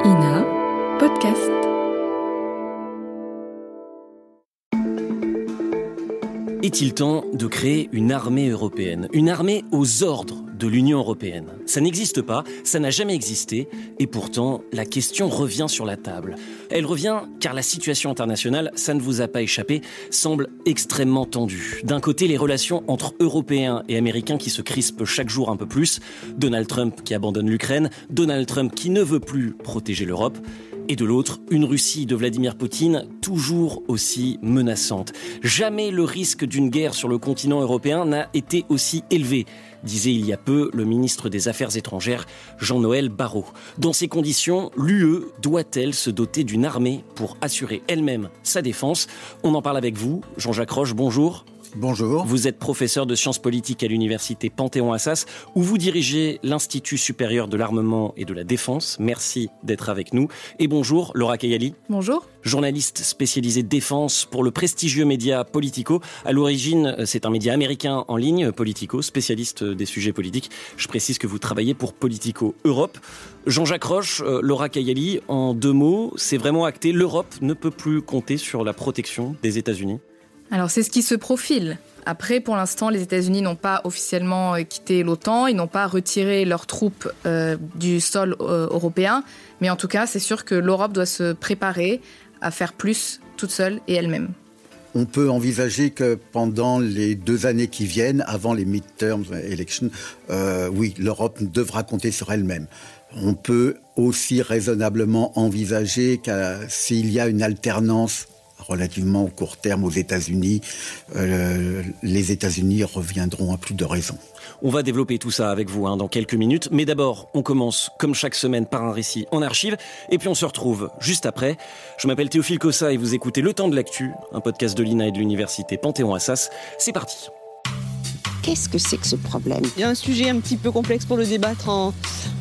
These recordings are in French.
INA Podcast. Est-il temps de créer une armée européenne ? Une armée aux ordres de l'Union européenne. Ça n'existe pas, ça n'a jamais existé, et pourtant, la question revient sur la table. Elle revient car la situation internationale, ça ne vous a pas échappé, semble extrêmement tendue. D'un côté, les relations entre Européens et Américains qui se crispent chaque jour un peu plus, Donald Trump qui abandonne l'Ukraine, Donald Trump qui ne veut plus protéger l'Europe, et de l'autre, une Russie de Vladimir Poutine toujours aussi menaçante. Jamais le risque d'une guerre sur le continent européen n'a été aussi élevé, disait il y a peu le ministre des Affaires étrangères Jean-Noël Barrot. Dans ces conditions, l'UE doit-elle se doter d'une armée pour assurer elle-même sa défense ? On en parle avec vous, Jean-Jacques Roche, bonjour. Bonjour. Vous êtes professeur de sciences politiques à l'université Panthéon-Assas, où vous dirigez l'Institut supérieur de l'armement et de la défense. Merci d'être avec nous. Et bonjour, Laura Kayali. Bonjour. Journaliste spécialisée défense pour le prestigieux média Politico. À l'origine, c'est un média américain en ligne, Politico, spécialiste des sujets politiques. Je précise que vous travaillez pour Politico Europe. Jean-Jacques Roche, Laura Kayali, en 2 mots, c'est vraiment acté, l'Europe ne peut plus compter sur la protection des États-Unis. Alors c'est ce qui se profile. Après, pour l'instant, les États-Unis n'ont pas officiellement quitté l'OTAN, ils n'ont pas retiré leurs troupes du sol européen, mais en tout cas, c'est sûr que l'Europe doit se préparer à faire plus toute seule et elle-même. On peut envisager que pendant les 2 années qui viennent, avant les midterm elections, oui, l'Europe devra compter sur elle-même. On peut aussi raisonnablement envisager que s'il y a une alternance relativement au court terme aux États-Unis, les États-Unis reviendront à plus de raison. On va développer tout ça avec vous dans quelques minutes, mais d'abord, on commence comme chaque semaine par un récit en archive, et puis on se retrouve juste après. Je m'appelle Théophile Cossa et vous écoutez Le Temps de l'actu, un podcast de l'INA et de l'université Panthéon-Assas. C'est parti. Qu'est-ce que c'est que ce problème ? Il y a un sujet un petit peu complexe pour le débattre en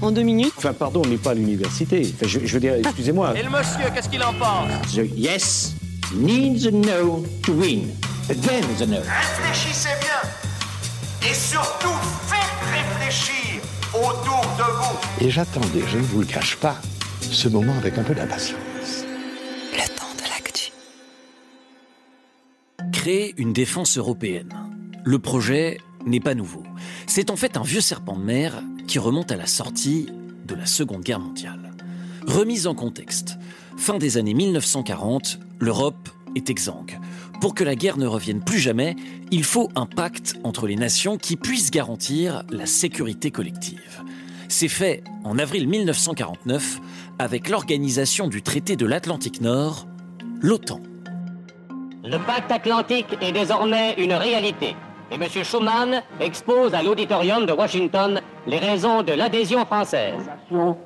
2 minutes. Enfin, pardon, on n'est pas à l'université. Enfin, je veux dire, excusez-moi. Et le monsieur, qu'est-ce qu'il en pense ? The yes needs a no to win. Then the no. Réfléchissez bien. Et surtout, faites réfléchir autour de vous. Et j'attendais, je ne vous le cache pas, ce moment avec un peu d'impatience. Le temps de l'actu. Créer une défense européenne. Le projet n'est pas nouveau. C'est en fait un vieux serpent de mer qui remonte à la sortie de la Seconde Guerre mondiale. Remise en contexte, fin des années 1940, l'Europe est exsangue. Pour que la guerre ne revienne plus jamais, il faut un pacte entre les nations qui puisse garantir la sécurité collective. C'est fait en avril 1949 avec l'organisation du traité de l'Atlantique Nord, l'OTAN. Le pacte atlantique est désormais une réalité. Et M. Schuman expose à l'auditorium de Washington les raisons de l'adhésion française. Les nations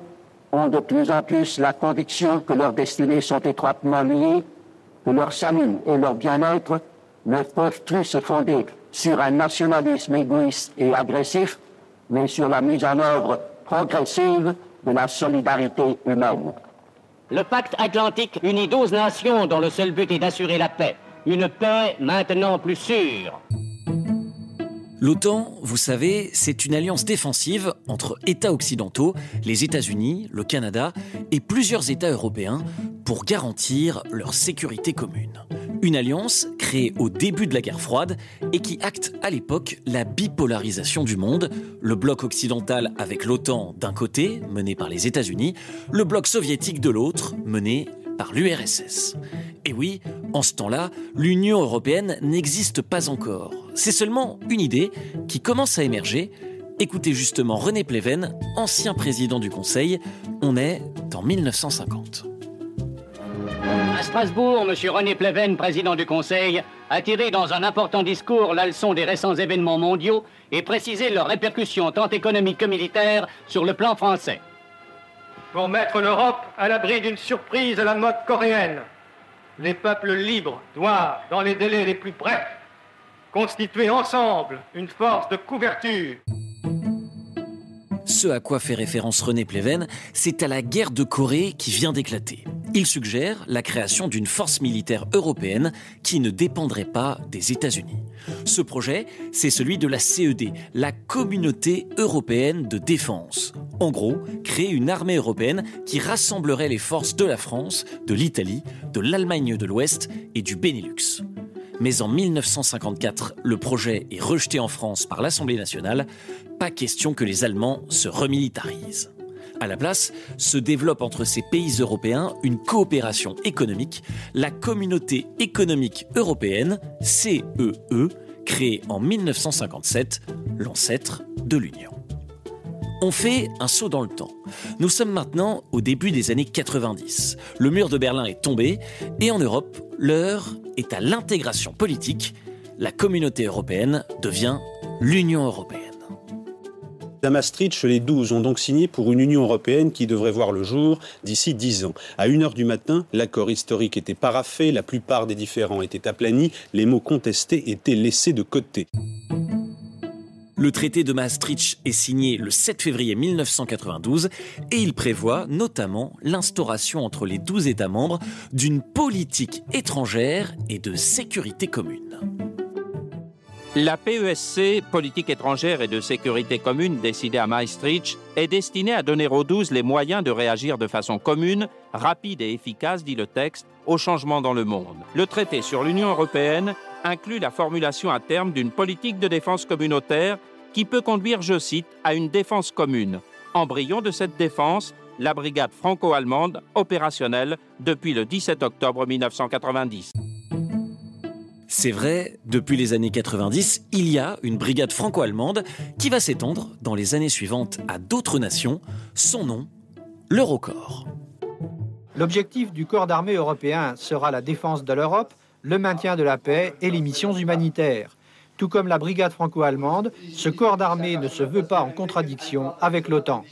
ont de plus en plus la conviction que leurs destinées sont étroitement liées, que leur salut et leur bien-être ne peuvent plus se fonder sur un nationalisme égoïste et agressif, mais sur la mise en œuvre progressive de la solidarité humaine. Le pacte atlantique unit 12 nations dont le seul but est d'assurer la paix. Une paix maintenant plus sûre. L'OTAN, vous savez, c'est une alliance défensive entre États occidentaux, les États-Unis, le Canada et plusieurs États européens pour garantir leur sécurité commune. Une alliance créée au début de la guerre froide et qui acte à l'époque la bipolarisation du monde, le bloc occidental avec l'OTAN d'un côté, mené par les États-Unis, le bloc soviétique de l'autre, mené par l'URSS. Et oui, en ce temps-là, l'Union européenne n'existe pas encore. C'est seulement une idée qui commence à émerger. Écoutez justement René Pleven, ancien président du Conseil. On est en 1950. À Strasbourg, M. René Pleven, président du Conseil, a tiré dans un important discours la leçon des récents événements mondiaux et précisé leurs répercussions tant économiques que militaires sur le plan français. Pour mettre l'Europe à l'abri d'une surprise à la mode coréenne, les peuples libres doivent, dans les délais les plus brefs, constituer ensemble une force de couverture. Ce à quoi fait référence René Pleven, c'est à la guerre de Corée qui vient d'éclater. Il suggère la création d'une force militaire européenne qui ne dépendrait pas des États-Unis. Ce projet, c'est celui de la CED, la Communauté européenne de défense. En gros, créer une armée européenne qui rassemblerait les forces de la France, de l'Italie, de l'Allemagne de l'Ouest et du Benelux. Mais en 1954, le projet est rejeté en France par l'Assemblée nationale. Pas question que les Allemands se remilitarisent. À la place, se développe entre ces pays européens une coopération économique, la Communauté économique européenne, CEE, créée en 1957, l'ancêtre de l'Union. On fait un saut dans le temps. Nous sommes maintenant au début des années 90. Le mur de Berlin est tombé et en Europe, l'heure est à l'intégration politique. La communauté européenne devient l'Union européenne. À Maastricht, les 12 ont donc signé pour une Union européenne qui devrait voir le jour d'ici 10 ans. À 1h du matin, l'accord historique était paraphé, la plupart des différends étaient aplanis, les mots contestés étaient laissés de côté. Le traité de Maastricht est signé le 7 février 1992 et il prévoit notamment l'instauration entre les 12 États membres d'une politique étrangère et de sécurité commune. La PESC, politique étrangère et de sécurité commune décidée à Maastricht, est destinée à donner aux 12 les moyens de réagir de façon commune, rapide et efficace, dit le texte, aux changements dans le monde. Le traité sur l'Union européenne inclut la formulation à terme d'une politique de défense communautaire qui peut conduire, je cite, à une défense commune. Embryon de cette défense, la brigade franco-allemande opérationnelle depuis le 17 octobre 1990. C'est vrai, depuis les années 90, il y a une brigade franco-allemande qui va s'étendre dans les années suivantes à d'autres nations. Son nom, l'Eurocorps. L'objectif du corps d'armée européen sera la défense de l'Europe, le maintien de la paix et les missions humanitaires. Tout comme la brigade franco-allemande, ce corps d'armée ne se veut pas en contradiction avec l'OTAN.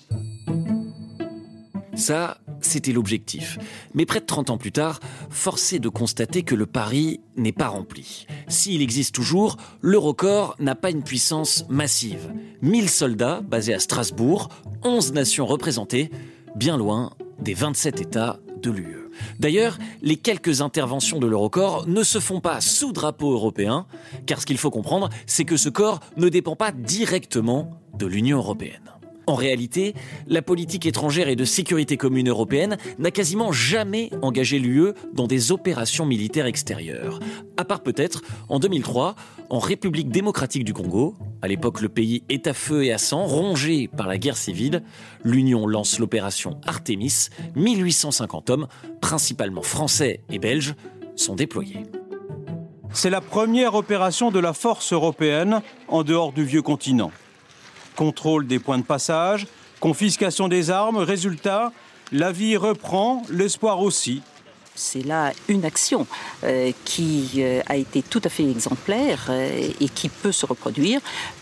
Ça, c'était l'objectif. Mais près de 30 ans plus tard, force est de constater que le pari n'est pas rempli. S'il existe toujours, l'Eurocorps n'a pas une puissance massive. 1000 soldats basés à Strasbourg, 11 nations représentées, bien loin des 27 États de l'UE. D'ailleurs, les quelques interventions de l'Eurocorps ne se font pas sous drapeau européen, car ce qu'il faut comprendre, c'est que ce corps ne dépend pas directement de l'Union européenne. En réalité, la politique étrangère et de sécurité commune européenne n'a quasiment jamais engagé l'UE dans des opérations militaires extérieures. À part peut-être en 2003, en République démocratique du Congo, à l'époque le pays est à feu et à sang, rongé par la guerre civile, l'Union lance l'opération Artemis, 1850 hommes, principalement français et belges, sont déployés. C'est la première opération de la force européenne en dehors du vieux continent. Contrôle des points de passage, confiscation des armes, résultat, la vie reprend, l'espoir aussi. C'est là une action qui a été tout à fait exemplaire et qui peut se reproduire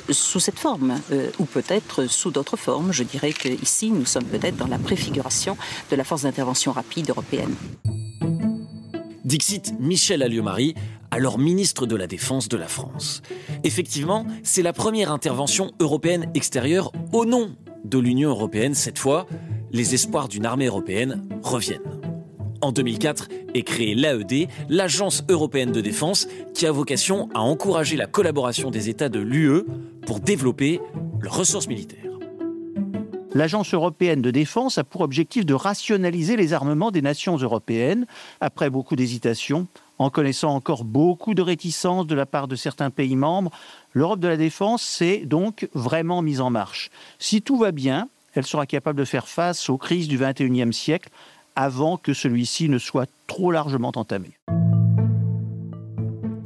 sous cette forme ou peut-être sous d'autres formes. Je dirais qu'ici, nous sommes peut-être dans la préfiguration de la force d'intervention rapide européenne. Dixit Michel Alliot-Marie, alors ministre de la Défense de la France. Effectivement, c'est la première intervention européenne extérieure au nom de l'Union européenne. Cette fois, les espoirs d'une armée européenne reviennent. En 2004 est créée l'AED, l'Agence européenne de défense, qui a vocation à encourager la collaboration des États de l'UE pour développer leurs ressources militaires. L'Agence européenne de défense a pour objectif de rationaliser les armements des nations européennes. Après beaucoup d'hésitations, en connaissant encore beaucoup de réticences de la part de certains pays membres, l'Europe de la défense s'est donc vraiment mise en marche. Si tout va bien, elle sera capable de faire face aux crises du XXIe siècle avant que celui-ci ne soit trop largement entamé.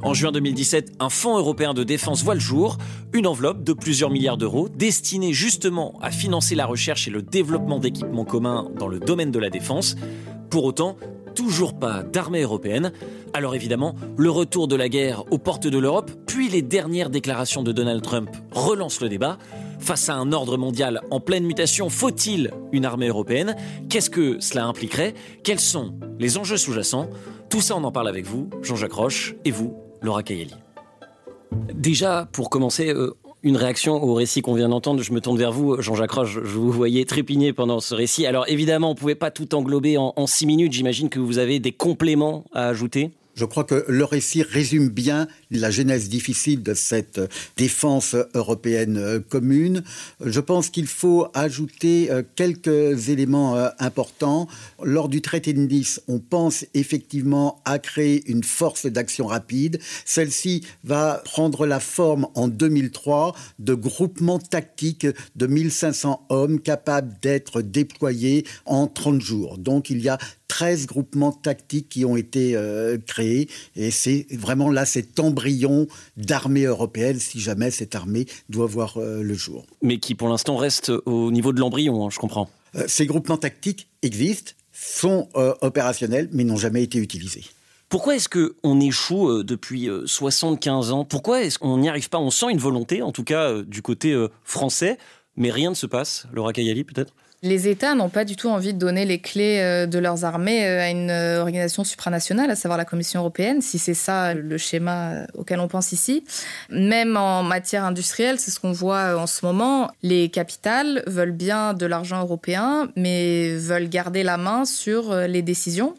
En juin 2017, un fonds européen de défense voit le jour, une enveloppe de plusieurs milliards d'euros destinée justement à financer la recherche et le développement d'équipements communs dans le domaine de la défense. Pour autant, toujours pas d'armée européenne. Alors évidemment, le retour de la guerre aux portes de l'Europe, puis les dernières déclarations de Donald Trump relancent le débat. Face à un ordre mondial en pleine mutation, faut-il une armée européenne ? Qu'est-ce que cela impliquerait ? Quels sont les enjeux sous-jacents ? Tout ça, on en parle avec vous, Jean-Jacques Roche, et vous, Laura Kayali. Déjà, pour commencer, Une réaction au récit qu'on vient d'entendre. Je me tourne vers vous, Jean-Jacques Roche. Je vous voyais trépigner pendant ce récit. Alors évidemment, on ne pouvait pas tout englober en 6 minutes. J'imagine que vous avez des compléments à ajouter. Je crois que le récit résume bien la genèse difficile de cette défense européenne commune. Je pense qu'il faut ajouter quelques éléments importants. Lors du traité de Nice, on pense effectivement à créer une force d'action rapide. Celle-ci va prendre la forme en 2003 de groupements tactiques de 1500 hommes capables d'être déployés en 30 jours. Donc il y a 13 groupements tactiques qui ont été créés et c'est vraiment là cet embryon d'armée européenne si jamais cette armée doit voir le jour. Mais qui pour l'instant reste au niveau de l'embryon, je comprends. Ces groupements tactiques existent, sont opérationnels mais n'ont jamais été utilisés. Pourquoi est-ce qu'on échoue depuis 75 ans ? Pourquoi est-ce qu'on n'y arrive pas ? On sent une volonté, en tout cas du côté français, mais rien ne se passe. Laura Kayali, peut-être ? Les États n'ont pas du tout envie de donner les clés de leurs armées à une organisation supranationale, à savoir la Commission européenne, si c'est ça le schéma auquel on pense ici. Même en matière industrielle, c'est ce qu'on voit en ce moment. Les capitales veulent bien de l'argent européen, mais veulent garder la main sur les décisions.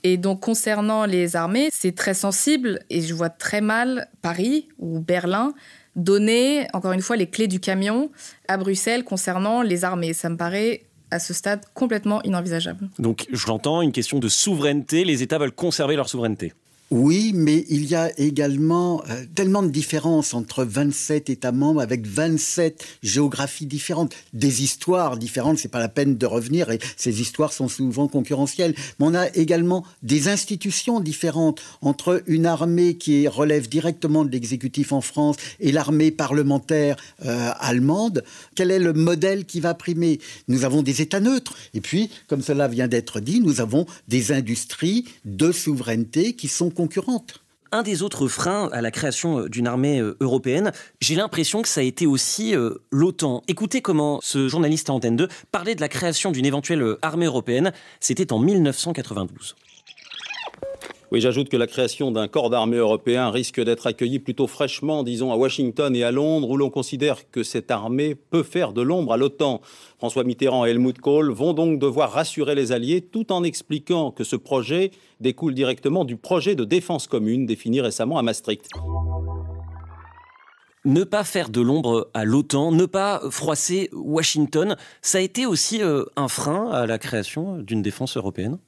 Et donc, concernant les armées, c'est très sensible et je vois très mal Paris ou Berlin donner, encore une fois, les clés du camion à Bruxelles concernant les armées. Ça me paraît, à ce stade, complètement inenvisageable. Donc, je l'entends, une question de souveraineté. Les États veulent conserver leur souveraineté. Oui, mais il y a également tellement de différences entre 27 États membres avec 27 géographies différentes, des histoires différentes, c'est pas la peine de revenir et ces histoires sont souvent concurrentielles. Mais on a également des institutions différentes entre une armée qui relève directement de l'exécutif en France et l'armée parlementaire allemande. Quel est le modèle qui va primer ? Nous avons des États neutres et puis, comme cela vient d'être dit, nous avons des industries de souveraineté qui sont concurrentes. Un des autres freins à la création d'une armée européenne, j'ai l'impression que ça a été aussi l'OTAN. Écoutez comment ce journaliste à Antenne 2 parlait de la création d'une éventuelle armée européenne. C'était en 1992. Oui, j'ajoute que la création d'un corps d'armée européen risque d'être accueillie plutôt fraîchement, disons, à Washington et à Londres, où l'on considère que cette armée peut faire de l'ombre à l'OTAN. François Mitterrand et Helmut Kohl vont donc devoir rassurer les alliés, tout en expliquant que ce projet découle directement du projet de défense commune défini récemment à Maastricht. Ne pas faire de l'ombre à l'OTAN, ne pas froisser Washington, ça a été aussi un frein à la création d'une défense européenne ?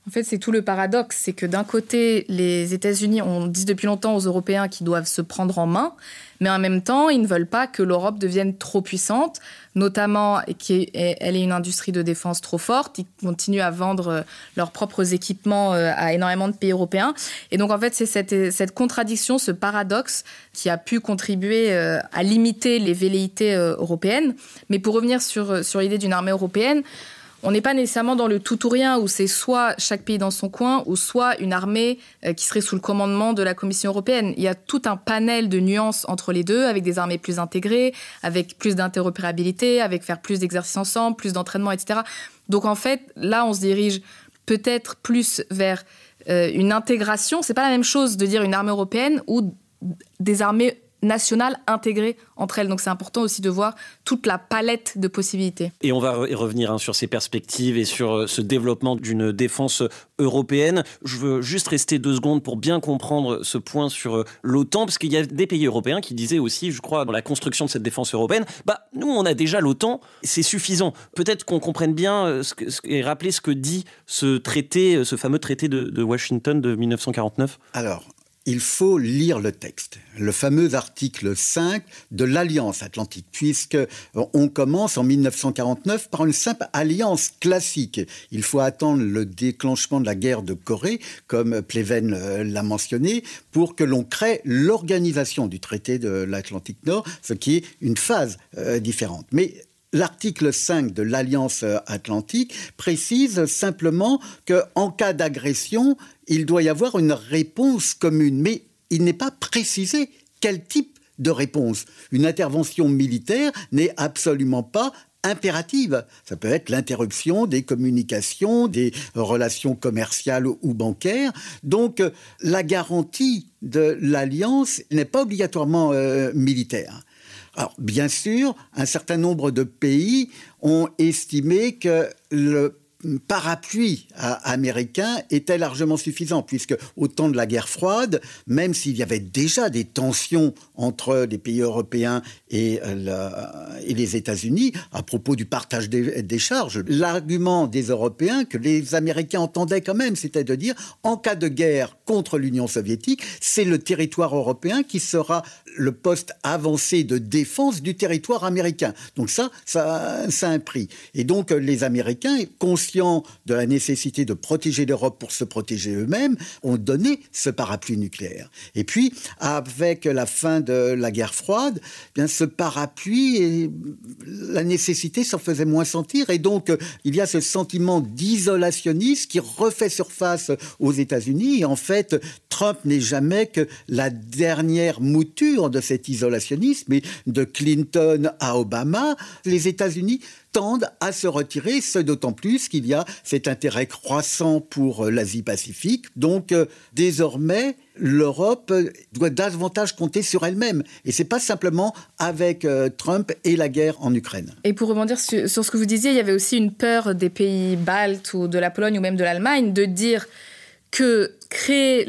En fait, c'est tout le paradoxe, c'est que d'un côté, les États-Unis, on dit depuis longtemps aux Européens qu'ils doivent se prendre en main, mais en même temps, ils ne veulent pas que l'Europe devienne trop puissante, notamment qu'elle ait une industrie de défense trop forte. Ils continuent à vendre leurs propres équipements à énormément de pays européens. Et donc, en fait, c'est cette contradiction, ce paradoxe qui a pu contribuer à limiter les velléités européennes. Mais pour revenir sur l'idée d'une armée européenne, on n'est pas nécessairement dans le tout ou rien, où c'est soit chaque pays dans son coin, ou soit une armée qui serait sous le commandement de la Commission européenne. Il y a tout un panel de nuances entre les deux, avec des armées plus intégrées, avec plus d'interopérabilité, avec faire plus d'exercices ensemble, plus d'entraînement, etc. Donc en fait, là, on se dirige peut-être plus vers une intégration. C'est pas la même chose de dire une armée européenne ou des armées nationales intégrées entre elles. Donc c'est important aussi de voir toute la palette de possibilités. Et on va revenir sur ces perspectives et sur ce développement d'une défense européenne. Je veux juste rester 2 secondes pour bien comprendre ce point sur l'OTAN, parce qu'il y a des pays européens qui disaient aussi, je crois, dans la construction de cette défense européenne, nous on a déjà l'OTAN, c'est suffisant. Peut-être qu'on comprenne bien et rappeler ce que dit ce traité, ce fameux traité de Washington de 1949. Alors, il faut lire le texte, le fameux article 5 de l'Alliance Atlantique, puisqu'on commence en 1949 par une simple alliance classique. Il faut attendre le déclenchement de la guerre de Corée, comme Pleven l'a mentionné, pour que l'on crée l'organisation du traité de l'Atlantique Nord, ce qui est une phase différente. Mais l'article 5 de l'Alliance Atlantique précise simplement qu'en cas d'agression, il doit y avoir une réponse commune. Mais il n'est pas précisé quel type de réponse. Une intervention militaire n'est absolument pas impérative. Ça peut être l'interruption des communications, des relations commerciales ou bancaires. Donc, la garantie de l'Alliance n'est pas obligatoirement militaire. Alors, bien sûr, un certain nombre de pays ont estimé que le parapluie américain était largement suffisant, puisque au temps de la guerre froide, même s'il y avait déjà des tensions entre les pays européens et les États-Unis à propos du partage des charges, l'argument des Européens que les Américains entendaient quand même, c'était de dire, en cas de guerre contre l'Union soviétique, c'est le territoire européen qui sera le poste avancé de défense du territoire américain. Donc ça a un prix. Et donc les Américains, conscients de la nécessité de protéger l'Europe pour se protéger eux-mêmes, ont donné ce parapluie nucléaire. Et puis, avec la fin de la guerre froide, bien, ce parapluie, la nécessité s'en faisait moins sentir. Et donc, il y a ce sentiment d'isolationnisme qui refait surface aux États-Unis. Et en fait, Trump n'est jamais que la dernière mouture de cet isolationnisme. Et de Clinton à Obama, les États-Unis tendent à se retirer, ce d'autant plus qu'il y a cet intérêt croissant pour l'Asie-Pacifique. Donc, désormais, l'Europe doit davantage compter sur elle-même. Et ce n'est pas simplement avec Trump et la guerre en Ukraine. Et pour rebondir sur ce que vous disiez, il y avait aussi une peur des pays baltes ou de la Pologne ou même de l'Allemagne de dire que créer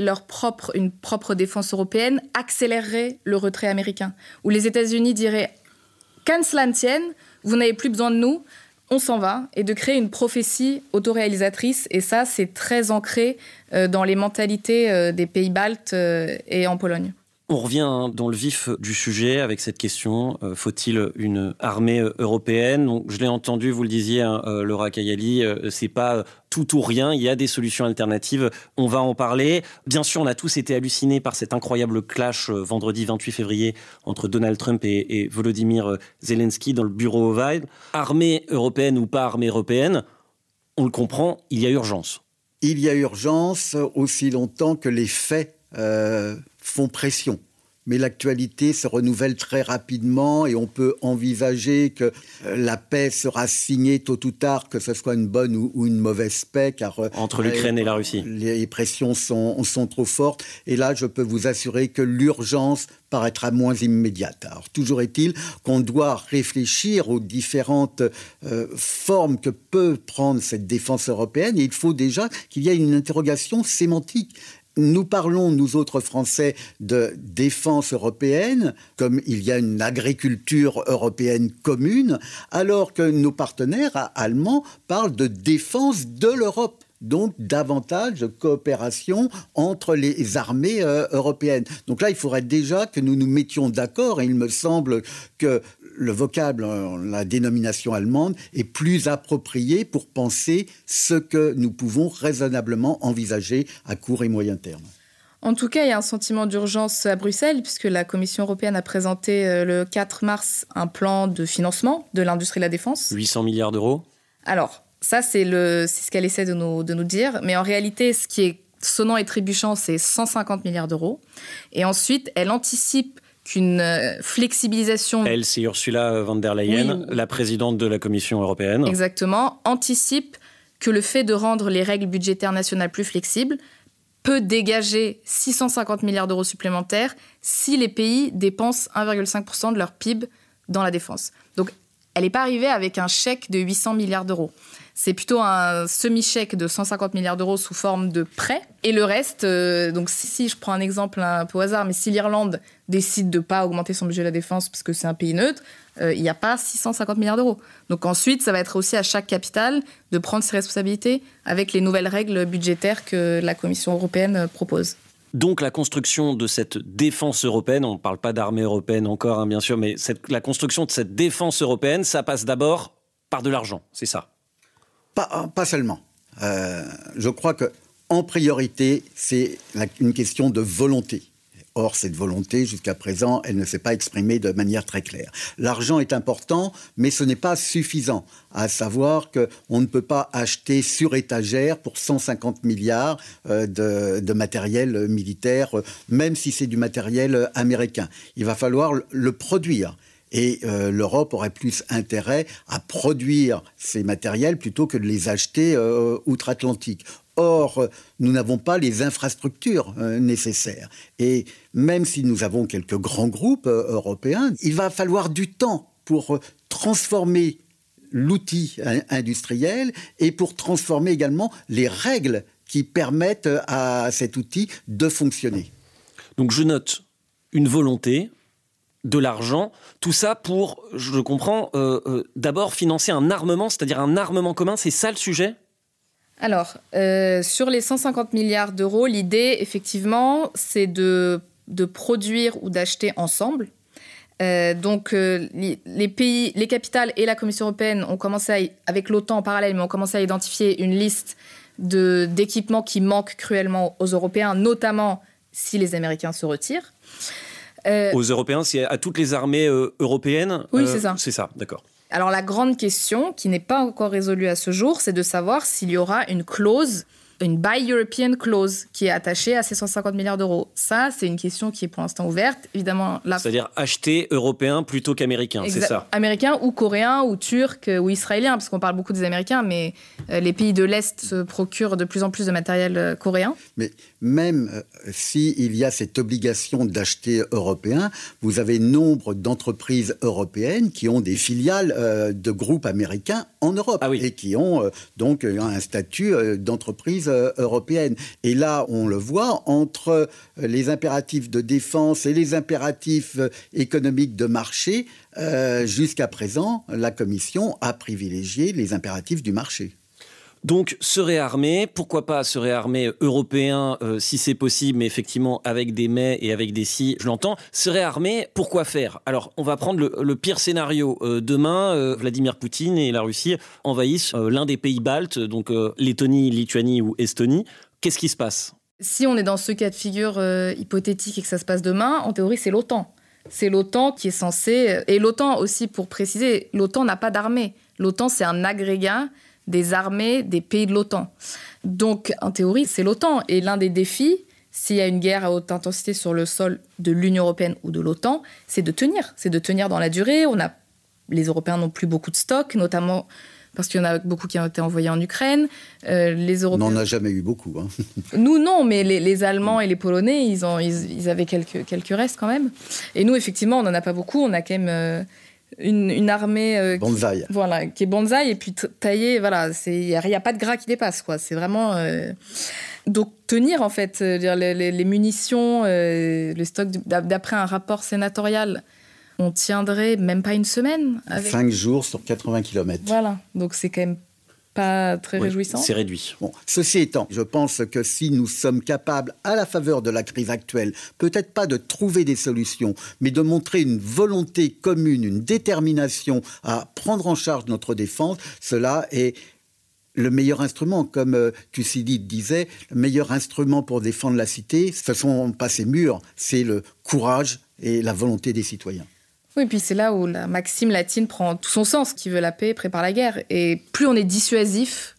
une propre défense européenne accélérerait le retrait américain. Où les États-Unis diraient « qu'à cela ne tienne, vous n'avez plus besoin de nous, on s'en va », et de créer une prophétie autoréalisatrice. Et ça, c'est très ancré dans les mentalités des pays baltes et en Pologne. On revient dans le vif du sujet avec cette question, faut-il une armée européenne ? Donc, je l'ai entendu, vous le disiez, Laura Kayali, c'est pas tout ou rien, il y a des solutions alternatives, on va en parler. Bien sûr, on a tous été hallucinés par cet incroyable clash vendredi 28 février entre Donald Trump et Volodymyr Zelensky dans le bureau ovale. Armée européenne ou pas armée européenne, on le comprend, il y a urgence. Il y a urgence aussi longtemps que les faits font pression. Mais l'actualité se renouvelle très rapidement et on peut envisager que la paix sera signée tôt ou tard, que ce soit une bonne ou une mauvaise paix, car entre l'Ukraine et la Russie, les pressions sont trop fortes. Et là, je peux vous assurer que l'urgence paraîtra moins immédiate. Alors, toujours est-il qu'on doit réfléchir aux différentes formes que peut prendre cette défense européenne. Et il faut déjà qu'il y ait une interrogation sémantique. Nous parlons, nous autres Français, de défense européenne, comme il y a une agriculture européenne commune, alors que nos partenaires allemands parlent de défense de l'Europe. Donc, davantage de coopération entre les armées européennes. Donc là, il faudrait déjà que nous nous mettions d'accord, et il me semble que le vocable, la dénomination allemande, est plus approprié pour penser ce que nous pouvons raisonnablement envisager à court et moyen terme. En tout cas, il y a un sentiment d'urgence à Bruxelles, puisque la Commission européenne a présenté le 4 mars un plan de financement de l'industrie de la défense. 800 milliards d'euros. Alors, ça, c'est ce qu'elle essaie de nous dire. Mais en réalité, ce qui est sonnant et trébuchant, c'est 150 milliards d'euros. Et ensuite, elle anticipe qu'une flexibilisation... Elle, c'est Ursula von der Leyen, oui, la présidente de la Commission européenne. Exactement, anticipe que le fait de rendre les règles budgétaires nationales plus flexibles peut dégager 650 milliards d'euros supplémentaires si les pays dépensent 1,5% de leur PIB dans la défense. Donc, elle n'est pas arrivée avec un chèque de 800 milliards d'euros. C'est plutôt un semi-chèque de 150 milliards d'euros sous forme de prêt. Et le reste, donc si je prends un exemple un peu au hasard, mais si l'Irlande décide de ne pas augmenter son budget de la défense parce que c'est un pays neutre, il n'y a pas 650 milliards d'euros. Donc ensuite, ça va être aussi à chaque capitale de prendre ses responsabilités avec les nouvelles règles budgétaires que la Commission européenne propose. Donc la construction de cette défense européenne, on ne parle pas d'armée européenne encore, bien sûr, mais la construction de cette défense européenne, ça passe d'abord par de l'argent, c'est ça ? Pas seulement. Je crois qu'en priorité, c'est une question de volonté. Or, cette volonté, jusqu'à présent, elle ne s'est pas exprimée de manière très claire. L'argent est important, mais ce n'est pas suffisant. À savoir qu'on ne peut pas acheter sur étagère pour 150 milliards de matériel militaire, même si c'est du matériel américain. Il va falloir le produire. Et l'Europe aurait plus intérêt à produire ces matériels plutôt que de les acheter outre-Atlantique. Or, nous n'avons pas les infrastructures nécessaires. Et même si nous avons quelques grands groupes européens, il va falloir du temps pour transformer l'outil industriel et pour transformer également les règles qui permettent à cet outil de fonctionner. Donc je note une volonté, de l'argent, tout ça pour, je comprends, d'abord financer un armement, c'est-à-dire un armement commun, c'est ça le sujet ? Alors, sur les 150 milliards d'euros, l'idée, effectivement, c'est de produire ou d'acheter ensemble. Donc, les pays, les capitales et la Commission européenne ont commencé, avec l'OTAN en parallèle, mais ont commencé à identifier une liste d'équipements qui manquent cruellement aux Européens, notamment si les Américains se retirent. Aux Européens, c'est à toutes les armées européennes ? Oui, c'est ça. C'est ça, d'accord. Alors la grande question, qui n'est pas encore résolue à ce jour, c'est de savoir s'il y aura une clause, une Buy European clause, qui est attachée à ces 150 milliards d'euros. Ça, c'est une question qui est pour l'instant ouverte. Évidemment, c'est-à-dire acheter européen plutôt qu'américain, c'est ça ? Américain ou coréen ou turc ou israélien, parce qu'on parle beaucoup des Américains, mais les pays de l'Est se procurent de plus en plus de matériel coréen. Mais même s'il y a cette obligation d'acheter européen, vous avez nombre d'entreprises européennes qui ont des filiales de groupes américains en Europe et qui ont donc un statut d'entreprise européenne. Et là, on le voit, entre les impératifs de défense et les impératifs économiques de marché, jusqu'à présent, la Commission a privilégié les impératifs du marché. Donc, se réarmer, pourquoi pas se réarmer européen si c'est possible, mais effectivement avec des mais et avec des si, je l'entends. Se réarmer, pourquoi faire ? Alors, on va prendre le pire scénario. Demain, Vladimir Poutine et la Russie envahissent l'un des pays baltes, donc Lettonie, Lituanie ou Estonie. Qu'est-ce qui se passe ? Si on est dans ce cas de figure hypothétique et que ça se passe demain, en théorie, c'est l'OTAN. C'est l'OTAN qui est censé... Et l'OTAN aussi, pour préciser, l'OTAN n'a pas d'armée. L'OTAN, c'est un agrégat des armées des pays de l'OTAN. Donc, en théorie, c'est l'OTAN. Et l'un des défis, s'il y a une guerre à haute intensité sur le sol de l'Union européenne ou de l'OTAN, c'est de tenir. C'est de tenir dans la durée. Les Européens n'ont plus beaucoup de stocks, notamment parce qu'il y en a beaucoup qui ont été envoyés en Ukraine. Les Européens... On n'en a jamais eu beaucoup. Hein. Nous, non, mais les Allemands et les Polonais, ils avaient quelques restes quand même. Et nous, effectivement, on n'en a pas beaucoup. On a quand même... Une armée bonsaï. Voilà, qui est bonsaï et puis taillée, voilà, il n'y a pas de gras qui dépasse, quoi. C'est vraiment... Donc, tenir, en fait, les munitions, le stock, d'après un rapport sénatorial, on tiendrait même pas une semaine. 5 jours sur 80 km. Voilà, donc c'est quand même pas très réjouissant. C'est réduit. Bon, ceci étant, je pense que si nous sommes capables, à la faveur de la crise actuelle, peut-être pas de trouver des solutions, mais de montrer une volonté commune, une détermination à prendre en charge notre défense, cela est le meilleur instrument. Comme Thucydide disait, le meilleur instrument pour défendre la cité, ce ne sont pas ces murs, c'est le courage et la volonté des citoyens. Oui, puis c'est là où la maxime latine prend tout son sens. Qui veut la paix prépare la guerre. Et plus on est dissuasif,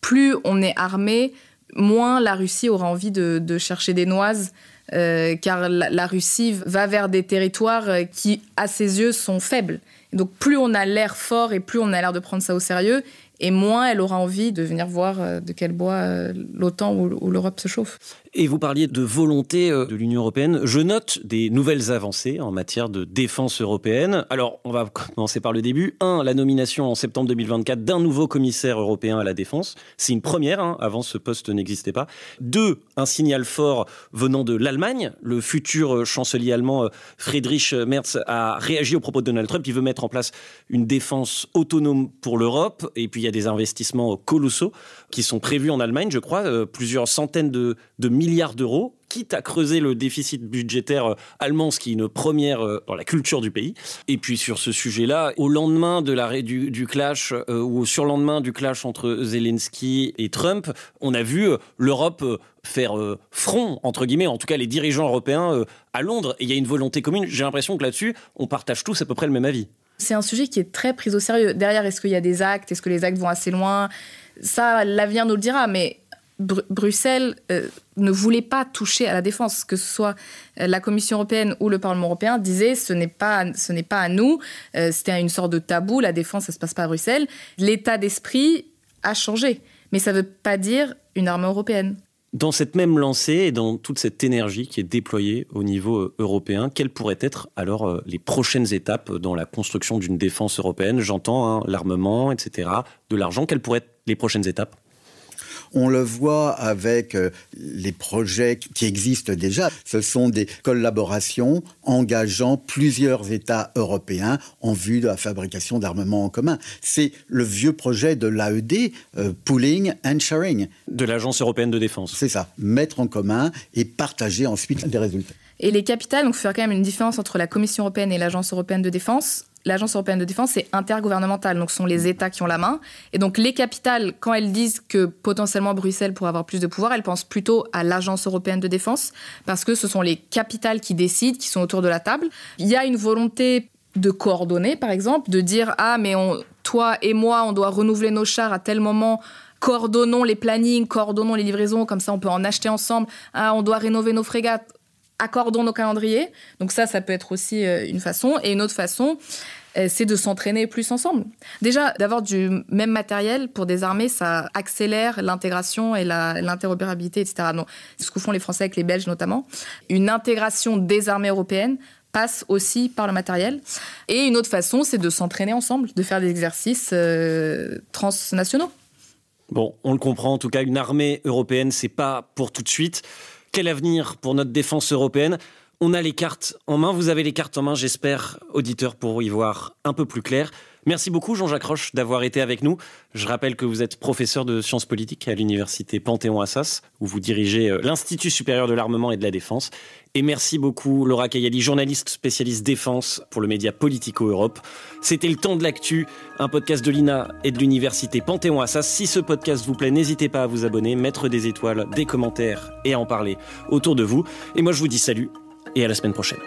plus on est armé, moins la Russie aura envie de chercher des noises, car la Russie va vers des territoires qui, à ses yeux, sont faibles. Et donc plus on a l'air fort et plus on a l'air de prendre ça au sérieux, et moins elle aura envie de venir voir de quel bois l'OTAN ou l'Europe se chauffe. Et vous parliez de volonté de l'Union européenne. Je note des nouvelles avancées en matière de défense européenne. Alors, on va commencer par le début. 1, la nomination en septembre 2024 d'un nouveau commissaire européen à la défense. C'est une première, hein. Avant, ce poste n'existait pas. 2, un signal fort venant de l'Allemagne. Le futur chancelier allemand Friedrich Merz a réagi au propos de Donald Trump. Il veut mettre en place une défense autonome pour l'Europe. Et puis, il y a des investissements colossaux qui sont prévus en Allemagne, je crois, plusieurs centaines de milliards d'euros, quitte à creuser le déficit budgétaire allemand, ce qui est une première dans la culture du pays. Et puis sur ce sujet-là, au lendemain du clash, ou au surlendemain du clash entre Zelensky et Trump, on a vu l'Europe faire front, entre guillemets, en tout cas les dirigeants européens à Londres. Et il y a une volonté commune. J'ai l'impression que là-dessus, on partage tous à peu près le même avis. C'est un sujet qui est très pris au sérieux. Derrière, est-ce qu'il y a des actes ? Est-ce que les actes vont assez loin ? Ça, l'avenir nous le dira, mais Bruxelles ne voulait pas toucher à la défense, que ce soit la Commission européenne ou le Parlement européen disaient ce n'est pas à nous, c'était une sorte de tabou, la défense ça se passe pas à Bruxelles. L'état d'esprit a changé, mais ça veut pas dire une armée européenne. Dans cette même lancée et dans toute cette énergie qui est déployée au niveau européen, quelles pourraient être alors les prochaines étapes dans la construction d'une défense européenne ? J'entends l'armement, etc., de l'argent. Quelles pourraient être les prochaines étapes ? On le voit avec les projets qui existent déjà. Ce sont des collaborations engageant plusieurs États européens en vue de la fabrication d'armements en commun. C'est le vieux projet de l'AED, Pooling and Sharing. De l'Agence européenne de défense. C'est ça, mettre en commun et partager ensuite les résultats. Et les capitales, donc il faut faire quand même une différence entre la Commission européenne et l'Agence européenne de défense. L'Agence européenne de défense, c'est intergouvernemental, donc ce sont les États qui ont la main. Et donc les capitales, quand elles disent que potentiellement Bruxelles pourrait avoir plus de pouvoir, elles pensent plutôt à l'Agence européenne de défense, parce que ce sont les capitales qui décident, qui sont autour de la table. Il y a une volonté de coordonner, par exemple, de dire « Ah, mais toi et moi, on doit renouveler nos chars à tel moment », coordonnons les plannings, coordonnons les livraisons, comme ça on peut en acheter ensemble. Ah, on doit rénover nos frégates, accordons nos calendriers. Donc ça peut être aussi une façon. Et une autre façon, c'est de s'entraîner plus ensemble. Déjà, d'avoir du même matériel pour des armées, ça accélère l'intégration et l'interopérabilité, etc. Donc, c'est ce que font les Français avec les Belges notamment. Une intégration des armées européennes passe aussi par le matériel. Et une autre façon, c'est de s'entraîner ensemble, de faire des exercices transnationaux. Bon, on le comprend, en tout cas, une armée européenne, c'est pas pour tout de suite. Quel avenir pour notre défense européenne ? On a les cartes en main, vous avez les cartes en main, j'espère, auditeurs, pour y voir un peu plus clair. Merci beaucoup, Jean-Jacques Roche, d'avoir été avec nous. Je rappelle que vous êtes professeur de sciences politiques à l'université Panthéon-Assas, où vous dirigez l'Institut supérieur de l'armement et de la défense. Et merci beaucoup, Laura Kayali, journaliste spécialiste défense pour le média Politico Europe. C'était Le Temps de l'Actu, un podcast de l'INA et de l'université Panthéon-Assas. Si ce podcast vous plaît, n'hésitez pas à vous abonner, mettre des étoiles, des commentaires et à en parler autour de vous. Et moi, je vous dis salut et à la semaine prochaine.